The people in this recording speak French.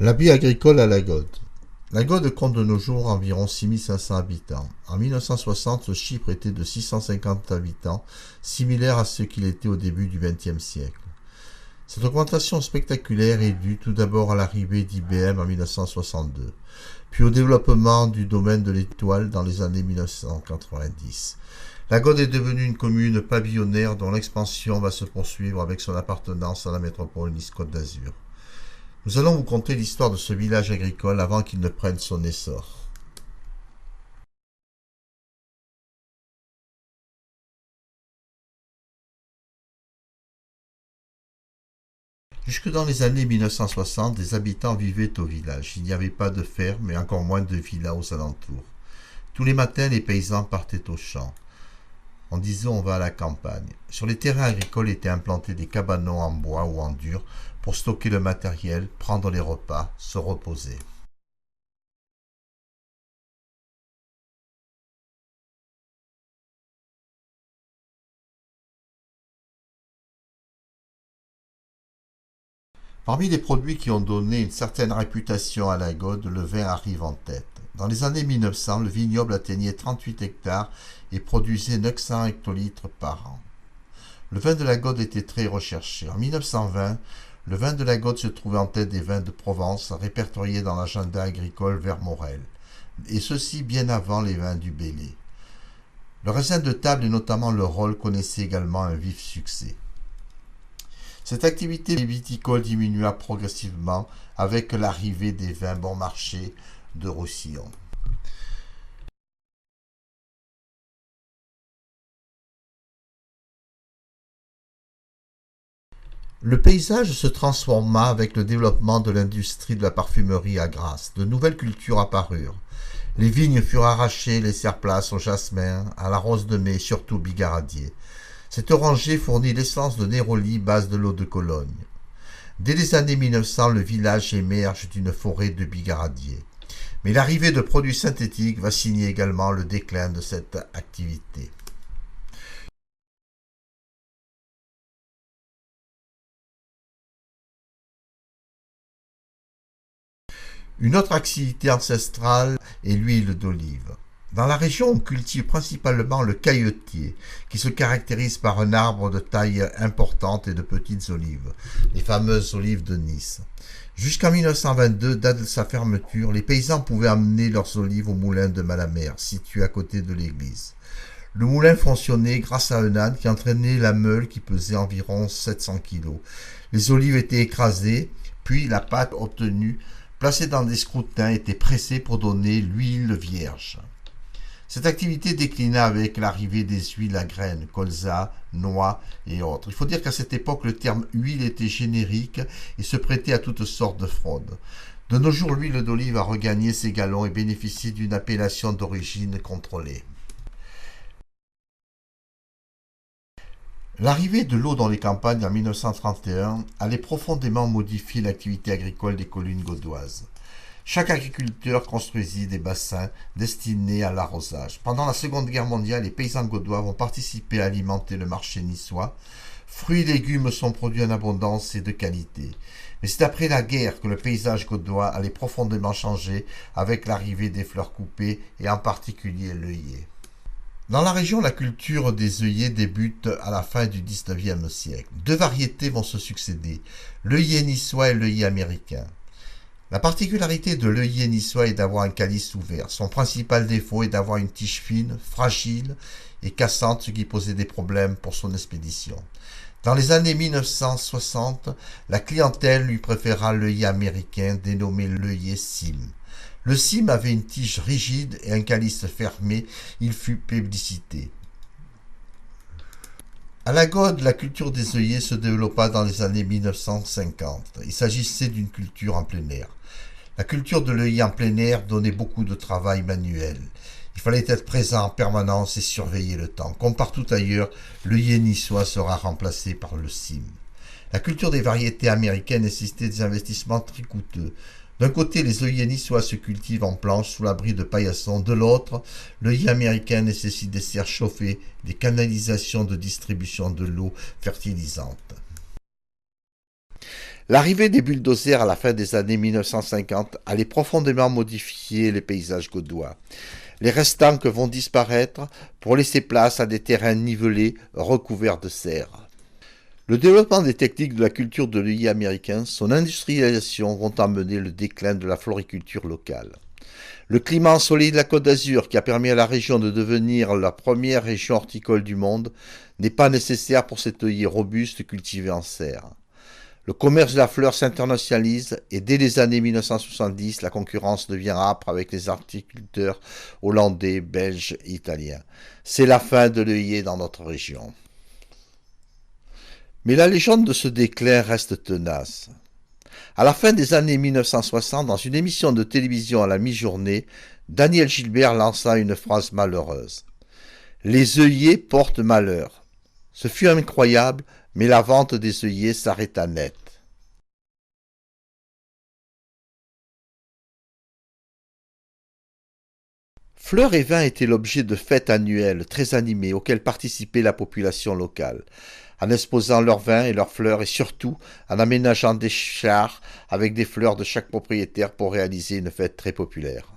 La vie agricole à Lagode. Lagode compte de nos jours environ 6500 habitants. En 1960, ce chiffre était de 650 habitants, similaire à ce qu'il était au début du XXe siècle. Cette augmentation spectaculaire est due tout d'abord à l'arrivée d'IBM en 1962, puis au développement du domaine de l'étoile dans les années 1990. Lagode est devenue une commune pavillonnaire dont l'expansion va se poursuivre avec son appartenance à la métropole Nice-Côte d'Azur. Nous allons vous conter l'histoire de ce village agricole avant qu'il ne prenne son essor. Jusque dans les années 1960, des habitants vivaient au village. Il n'y avait pas de ferme et encore moins de villas aux alentours. Tous les matins, les paysans partaient au champ. On disait on va à la campagne. Sur les terrains agricoles étaient implantés des cabanons en bois ou en dur pour stocker le matériel, prendre les repas, se reposer. Parmi les produits qui ont donné une certaine réputation à Lagode, le vin arrive en tête. Dans les années 1900, le vignoble atteignait 38 hectares et produisait 900 hectolitres par an. Le vin de Lagode était très recherché. En 1920, le vin de Lagode se trouvait en tête des vins de Provence répertoriés dans l'agenda agricole Vermorel, et ceci bien avant les vins du Bélé. Le raisin de table et notamment le rôle connaissait également un vif succès. Cette activité viticole diminua progressivement avec l'arrivée des vins bon marché de Roussillon. Le paysage se transforma avec le développement de l'industrie de la parfumerie à Grasse. De nouvelles cultures apparurent. Les vignes furent arrachées, laissèrent place au jasmin, à la rose de mai, surtout bigaradier. Cet oranger fournit l'essence de Néroli, base de l'eau de Cologne. Dès les années 1900, le village émerge d'une forêt de bigaradier. Mais l'arrivée de produits synthétiques va signer également le déclin de cette activité. Une autre activité ancestrale est l'huile d'olive. Dans la région, on cultive principalement le cailletier, qui se caractérise par un arbre de taille importante et de petites olives, les fameuses olives de Nice. Jusqu'en 1922, date de sa fermeture, les paysans pouvaient amener leurs olives au moulin de Malamère, situé à côté de l'église. Le moulin fonctionnait grâce à un âne qui entraînait la meule qui pesait environ 700 kilos. Les olives étaient écrasées, puis la pâte obtenue, placée dans des scroutins, était pressée pour donner l'huile vierge. Cette activité déclina avec l'arrivée des huiles à graines, colza, noix et autres. Il faut dire qu'à cette époque, le terme huile était générique et se prêtait à toutes sortes de fraudes. De nos jours, l'huile d'olive a regagné ses galons et bénéficie d'une appellation d'origine contrôlée. L'arrivée de l'eau dans les campagnes en 1931 allait profondément modifier l'activité agricole des collines gaudoises. Chaque agriculteur construisit des bassins destinés à l'arrosage. Pendant la Seconde Guerre mondiale, les paysans gaudois vont participer à alimenter le marché niçois. Fruits et légumes sont produits en abondance et de qualité. Mais c'est après la guerre que le paysage gaudois allait profondément changer avec l'arrivée des fleurs coupées et en particulier l'œillet. Dans la région, la culture des œillets débute à la fin du XIXe siècle. Deux variétés vont se succéder, l'œillet niçois et l'œillet américain. La particularité de l'œillet niçois est d'avoir un calice ouvert. Son principal défaut est d'avoir une tige fine, fragile et cassante, ce qui posait des problèmes pour son expédition. Dans les années 1960, la clientèle lui préféra l'œillet américain dénommé l'œillet Sim. Le Sim avait une tige rigide et un calice fermé, il fut plébiscité. À Lagode, la culture des œillets se développa dans les années 1950. Il s'agissait d'une culture en plein air. La culture de l'œillet en plein air donnait beaucoup de travail manuel. Il fallait être présent en permanence et surveiller le temps. Comme partout ailleurs, l'œillet niçois sera remplacé par le Sim. La culture des variétés américaines nécessitait des investissements très coûteux. D'un côté, les œillets niçois se cultivent en planche sous l'abri de paillassons. De l'autre, l'œillet américain nécessite des serres chauffées, des canalisations de distribution de l'eau fertilisante. L'arrivée des bulldozers à la fin des années 1950 allait profondément modifier les paysages gaudois. Les restanques vont disparaître pour laisser place à des terrains nivelés recouverts de serre. Le développement des techniques de la culture de l'œillet américain, son industrialisation vont amener le déclin de la floriculture locale. Le climat ensoleillé de la Côte d'Azur, qui a permis à la région de devenir la première région horticole du monde, n'est pas nécessaire pour cet œillet robuste cultivé en serre. Le commerce de la fleur s'internationalise et dès les années 1970, la concurrence devient âpre avec les horticulteurs hollandais, belges et italiens. C'est la fin de l'œillet dans notre région. Mais la légende de ce déclin reste tenace. À la fin des années 1960, dans une émission de télévision à la mi-journée, Daniel Gilbert lança une phrase malheureuse. « Les œillets portent malheur. » Ce fut incroyable, mais la vente des œillets s'arrêta net. Fleurs et vins étaient l'objet de fêtes annuelles très animées auxquelles participait la population locale, en exposant leurs vins et leurs fleurs et surtout en aménageant des chars avec des fleurs de chaque propriétaire pour réaliser une fête très populaire.